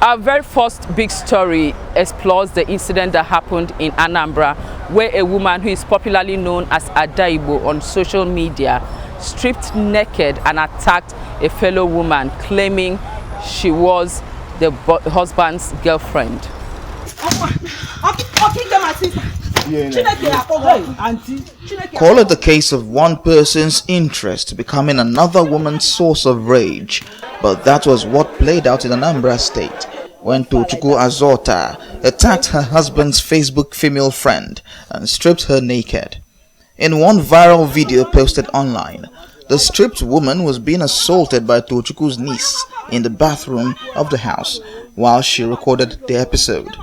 Our very first big story explores the incident that happened in Anambra, where a woman who is popularly known as Adaibo on social media stripped naked and attacked a fellow woman, claiming she was the husband's girlfriend. Call it the case of one person's interest becoming another woman's source of rage. But that was what played out in Anambra State when Tochukwu Azota attacked her husband's Facebook female friend and stripped her naked. In one viral video posted online, the stripped woman was being assaulted by Tochukwu's niece in the bathroom of the house while she recorded the episode.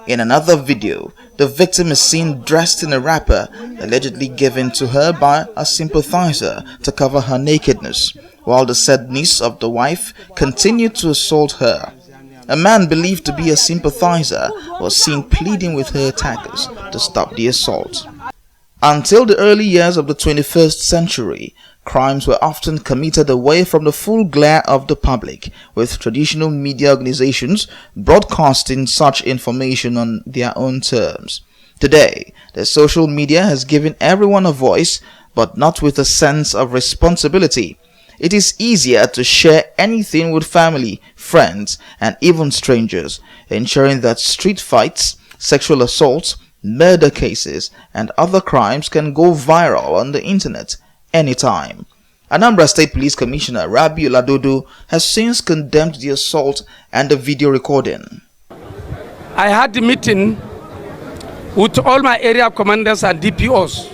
In another video, the victim is seen dressed in a wrapper allegedly given to her by a sympathizer to cover her nakedness, while the said niece of the wife continued to assault her. A man believed to be a sympathizer was seen pleading with her attackers to stop the assault. Until the early years of the 21st century, crimes were often committed away from the full glare of the public, with traditional media organizations broadcasting such information on their own terms. Today, the social media has given everyone a voice, but not with a sense of responsibility. It is easier to share anything with family, friends, and even strangers, ensuring that street fights, sexual assaults, murder cases, and other crimes can go viral on the internet anytime. Anambra State Police Commissioner Rabi Oladodo has since condemned the assault and the video recording. I had a meeting with all my area commanders and DPOs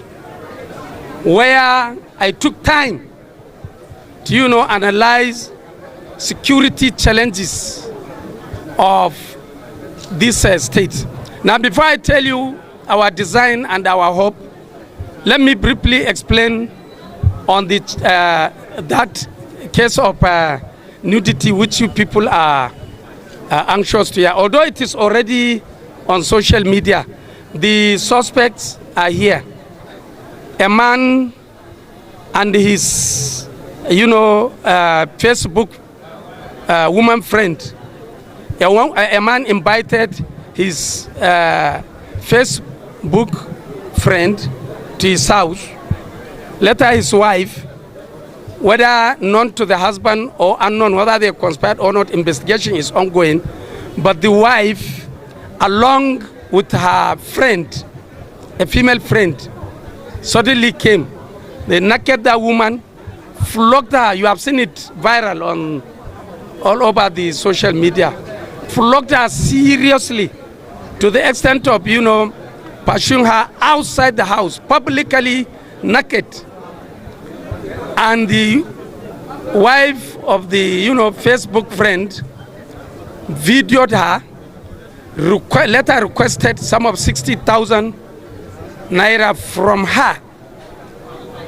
where I took time to, analyze security challenges of this state. Now, before I tell you our design and our hope, let me briefly explain on the that case of nudity which you people are anxious to hear. Although it is already on social media, the suspects are here. A man and his, Facebook woman friend. A man invited his Facebook friend to his house. Later his wife, whether known to the husband or unknown, whether they conspired or not, investigation is ongoing. But the wife, along with her friend, a female friend, suddenly came. They naked that woman, flogged her. You have seen it viral on all over the social media. Flogged her seriously to the extent of, pursuing her outside the house, publicly naked. And the wife of the, Facebook friend videoed her, later requested some of 60,000 naira from her.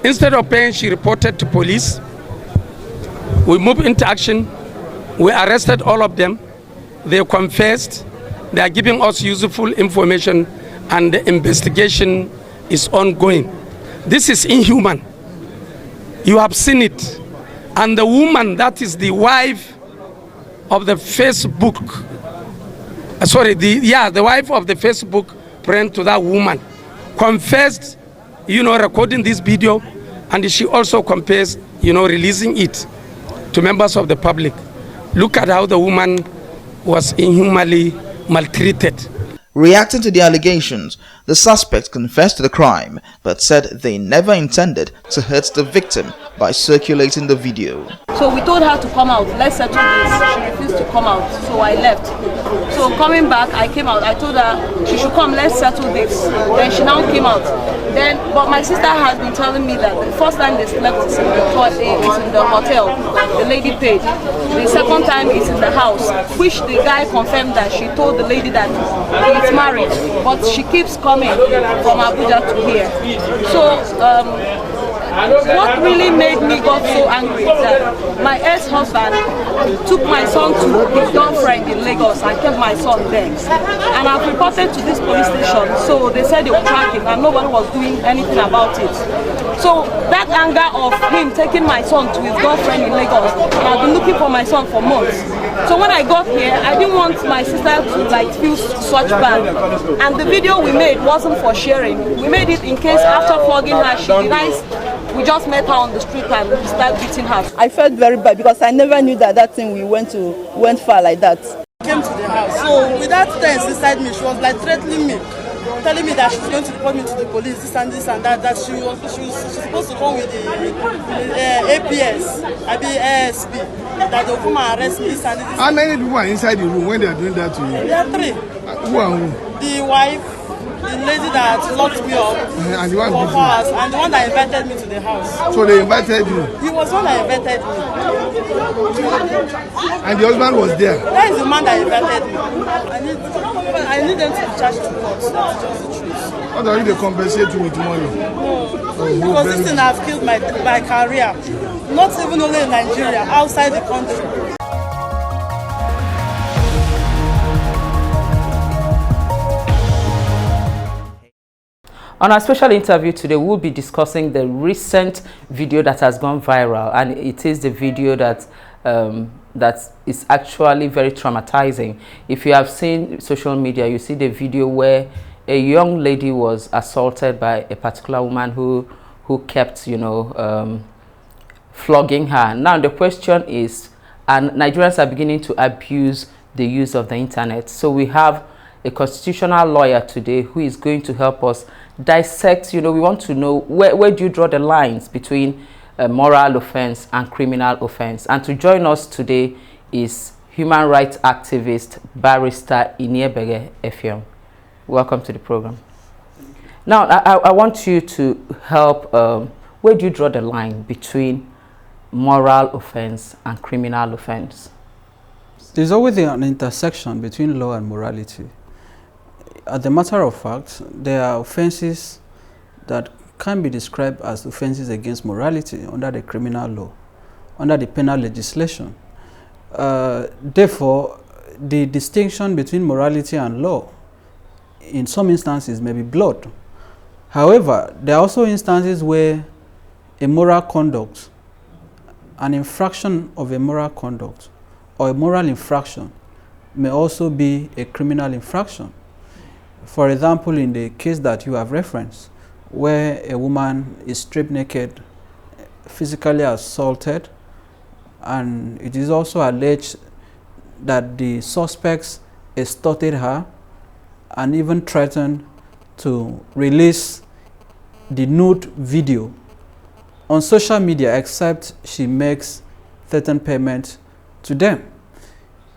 Instead of paying, she reported to police. We moved into action. We arrested all of them. They confessed. They are giving us useful information, and the investigation is ongoing. This is inhuman. You have seen it. And the woman, that is the wife of the Facebook, the wife of the Facebook friend to that woman, confessed, recording this video, and she also confessed, releasing it to members of the public. Look at how the woman was inhumanly maltreated. Reacting to the allegations, the suspects confessed to the crime, but said they never intended to hurt the victim by circulating the video. So we told her to come out, let's settle this. She refused to come out, so I left. So coming back, I came out. I told her she should come, let's settle this. Then she now came out. But my sister has been telling me that the first time they slept is in the hotel, the lady paid. The second time is in the house, which the guy confirmed that she told the lady that he's married, but she keeps coming from Abuja to here. So what really made me got so angry is that my ex-husband took my son to his girlfriend in Lagos and kept my son there. And I've reported to this police station, so they said they would track him and nobody was doing anything about it. So that anger of him taking my son to his girlfriend in Lagos, and I've been looking for my son for months. So when I got here, I didn't want my sister to like feel such bad. And the video we made wasn't for sharing. We made it in case after flogging her, she denies we just met her on the street and we started beating her. I felt very bad because I never knew that thing we went far like that. Came to the house. So with that tense inside me, she was like threatening me, telling me that she's going to report me to the police, this and that. That she's supposed to come with the APS, ASP, that they'll come and arrest me, this and this. How many people are inside the room when they are doing that to you? There are 3. Who are who? The wife, the lady that locked me up, and the one for house, and the one that invited me to the house. So they invited you? He was the one that invited me. And the husband was there? That is the man that invited me. I need them to be charged to court. That's just the truth. How do they compensate you with money? No, because this thing has killed my career. Not even only in Nigeria, outside the country. On our special interview today, we'll be discussing the recent video that has gone viral, and it is the video that is actually very traumatizing. If you have seen social media, you see the video where a young lady was assaulted by a particular woman who kept, flogging her. Now the question is, and Nigerians are beginning to abuse the use of the internet. So we have a constitutional lawyer today who is going to help us dissect. We want to know where do you draw the lines between moral offense and criminal offense. And to join us today is human rights activist barrister Iniebege Effiong. Welcome to the program. Now I want you to help. Where do you draw the line between moral offense and criminal offense? There's always an intersection between law and morality. As a matter of fact, there are offenses that can be described as offenses against morality under the criminal law, under the penal legislation. Therefore, the distinction between morality and law in some instances may be blurred. However, there are also instances where a moral conduct, an infraction of a moral conduct, or a moral infraction may also be a criminal infraction. For example, in the case that you have referenced, where a woman is stripped naked, physically assaulted, and it is also alleged that the suspects extorted her and even threatened to release the nude video on social media except she makes certain payment to them.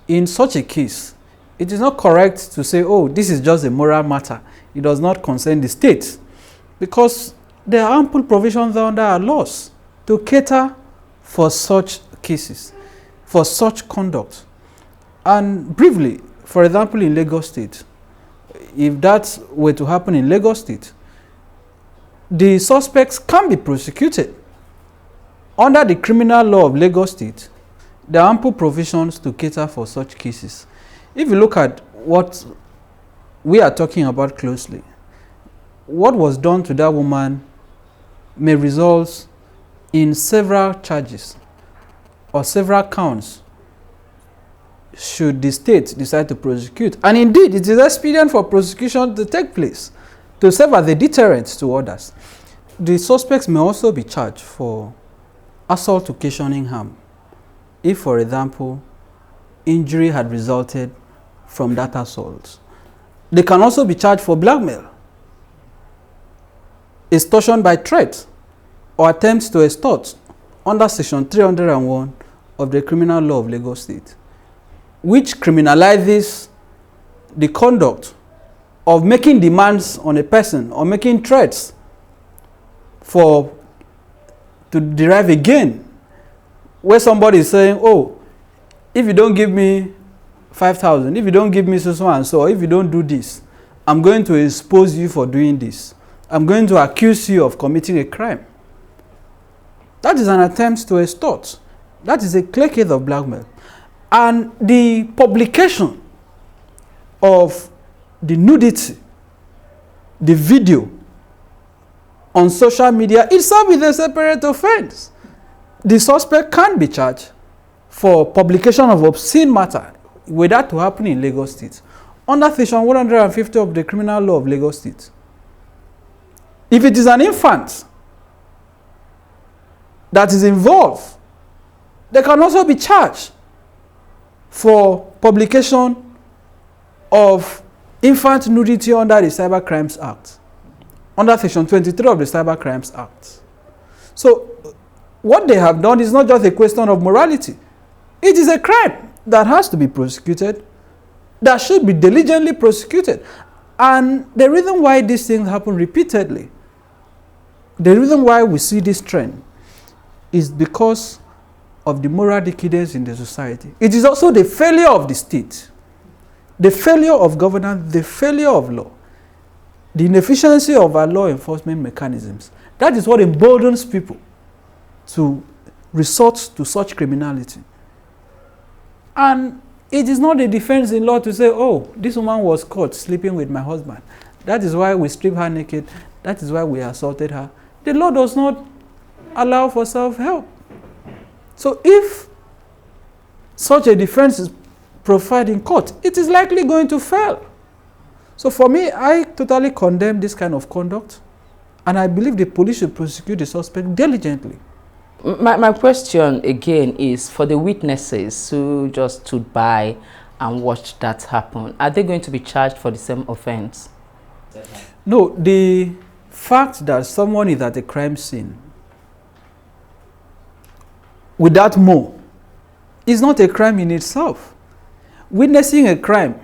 In such a case, it is not correct to say, oh, this is just a moral matter. It does not concern the state, because there are ample provisions under our laws to cater for such cases, for such conduct. And briefly, for example, in Lagos State, if that were to happen in Lagos State, the suspects can be prosecuted. Under the criminal law of Lagos State, there are ample provisions to cater for such cases. If you look at what we are talking about closely, what was done to that woman may result in several charges or several counts should the state decide to prosecute. And indeed, it is expedient for prosecution to take place to serve as a deterrent to others. The suspects may also be charged for assault occasioning harm, if, for example, injury had resulted from that assault. They can also be charged for blackmail, extortion by threat, or attempts to extort under Section 301 of the Criminal Law of Lagos State, which criminalizes the conduct of making demands on a person or making threats to derive a gain, where somebody is saying, oh, if you don't give me 5,000, if you don't give me so and so, or if you don't do this, I'm going to expose you for doing this. I'm going to accuse you of committing a crime. That is an attempt to extort. That is a clear case of blackmail. And the publication of the nudity, the video on social media itself is a separate offense. The suspect can be charged for publication of obscene matter, were that to happen in Lagos State, under section 150 of the criminal law of Lagos State, if it is an infant that is involved, they can also be charged for publication of infant nudity under the Cyber Crimes Act, under section 23 of the Cyber Crimes Act. So what they have done is not just a question of morality. It is a crime that has to be prosecuted, that should be diligently prosecuted. And the reason why these things happen repeatedly, the reason why we see this trend, is because of the moral decadence in the society. It is also the failure of the state, the failure of governance, the failure of law, the inefficiency of our law enforcement mechanisms. That is what emboldens people to resort to such criminality. And it is not a defense in law to say, oh, this woman was caught sleeping with my husband. That is why we stripped her naked. That is why we assaulted her. The law does not allow for self-help. So if such a defense is proffered in court, it is likely going to fail. So for me, I totally condemn this kind of conduct, and I believe the police should prosecute the suspect diligently. My question again is for the witnesses who just stood by and watched that happen. Are they going to be charged for the same offense? No, the fact that someone is at a crime scene without more is not a crime in itself. Witnessing a crime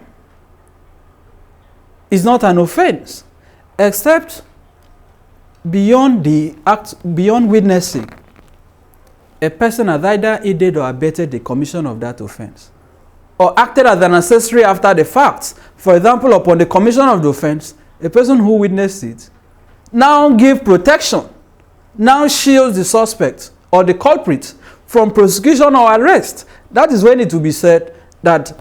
is not an offense, except beyond the act, beyond witnessing, a person has either aided or abetted the commission of that offense, or acted as an accessory after the fact. For example, upon the commission of the offense, a person who witnessed it now give protection, now shields the suspect or the culprit from prosecution or arrest. That is when it will be said that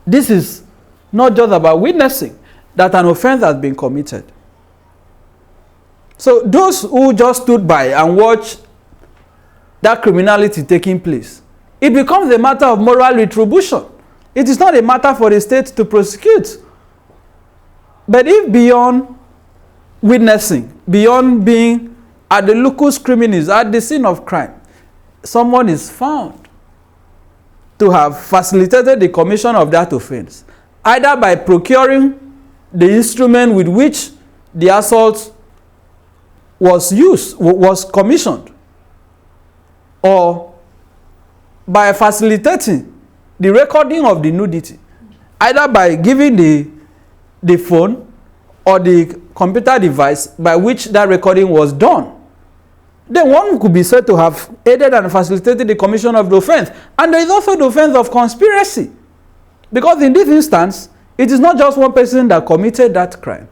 this is not just about witnessing, that an offense has been committed. So those who just stood by and watched that criminality taking place, it becomes a matter of moral retribution. It is not a matter for the state to prosecute. But if beyond witnessing, beyond being at the locus criminis, at the scene of crime, someone is found to have facilitated the commission of that offense, either by procuring the instrument with which the assault was commissioned, or by facilitating the recording of the nudity, either by giving the phone or the computer device by which that recording was done, then one could be said to have aided and facilitated the commission of the offense. And there is also the offense of conspiracy, because in this instance, it is not just one person that committed that crime.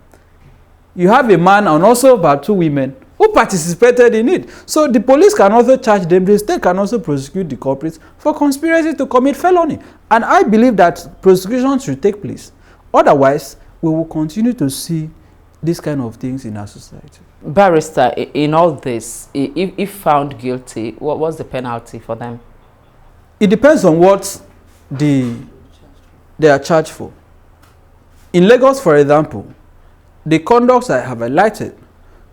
You have a man and also about two women who participated in it. So the police can also charge them. The state can also prosecute the culprits for conspiracy to commit felony. And I believe that prosecution should take place. Otherwise, we will continue to see these kind of things in our society. Barrister, in all this, if found guilty, what's the penalty for them? It depends on what they are charged for. In Lagos, for example, the conducts I have highlighted,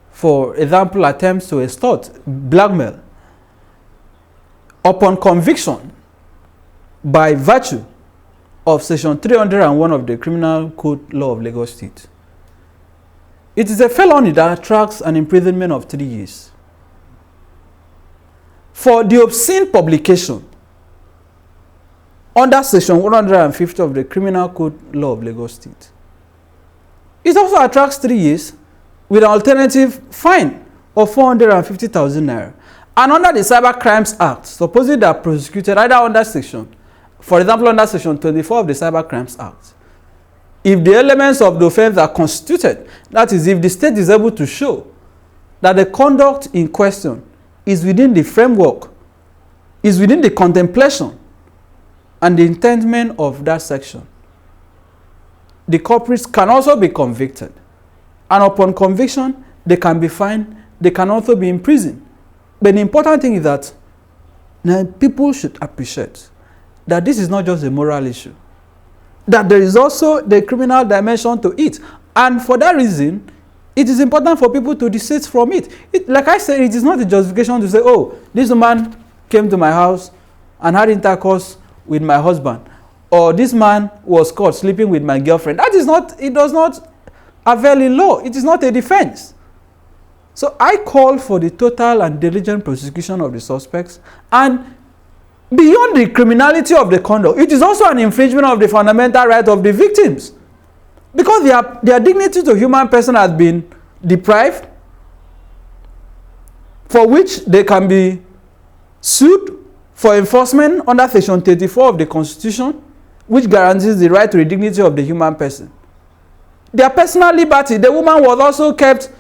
for example, attempts to extort, blackmail, upon conviction by virtue of section 301 of the Criminal Code Law of Lagos State, it is a felony that attracts an imprisonment of 3 years. For the obscene publication under section 150 of the Criminal Code Law of Lagos State, it also attracts 3 years with an alternative fine of 450,000 naira. And under the Cyber Crimes Act, supposing they are prosecuted either under section, for example, under section 24 of the Cyber Crimes Act, if the elements of the offense are constituted, that is, if the state is able to show that the conduct in question is within the framework, is within the contemplation and the intendment of that section, the culprits can also be convicted. And upon conviction, they can be fined, they can also be imprisoned. But the important thing is that people should appreciate that this is not just a moral issue, that there is also the criminal dimension to it. And for that reason, it is important for people to desist from it. Like I said, it is not a justification to say, oh, this woman came to my house and had intercourse with my husband, or this man was caught sleeping with my girlfriend. That is not, it does not avail in law. It is not a defense. So I call for the total and diligent prosecution of the suspects, and beyond the criminality of the conduct, it is also an infringement of the fundamental right of the victims, because their dignity to human person has been deprived, for which they can be sued for enforcement under Section 34 of the Constitution, which guarantees the right to the dignity of the human person. Their personal liberty, the woman was also kept,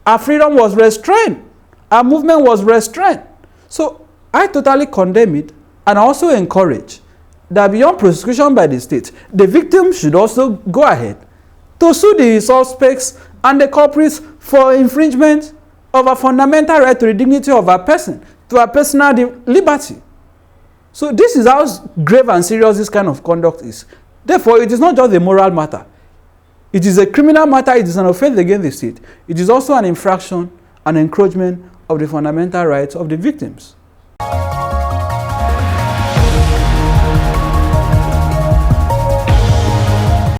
her freedom was restrained, her movement was restrained. So I totally condemn it, and I also encourage that beyond prosecution by the state, the victim should also go ahead to sue the suspects and the culprits for infringement of a fundamental right to the dignity of a person, to a personal liberty. So this is how grave and serious this kind of conduct is. Therefore, it is not just a moral matter. It is a criminal matter. It is an offense against the state. It is also an infraction, an encroachment of the fundamental rights of the victims.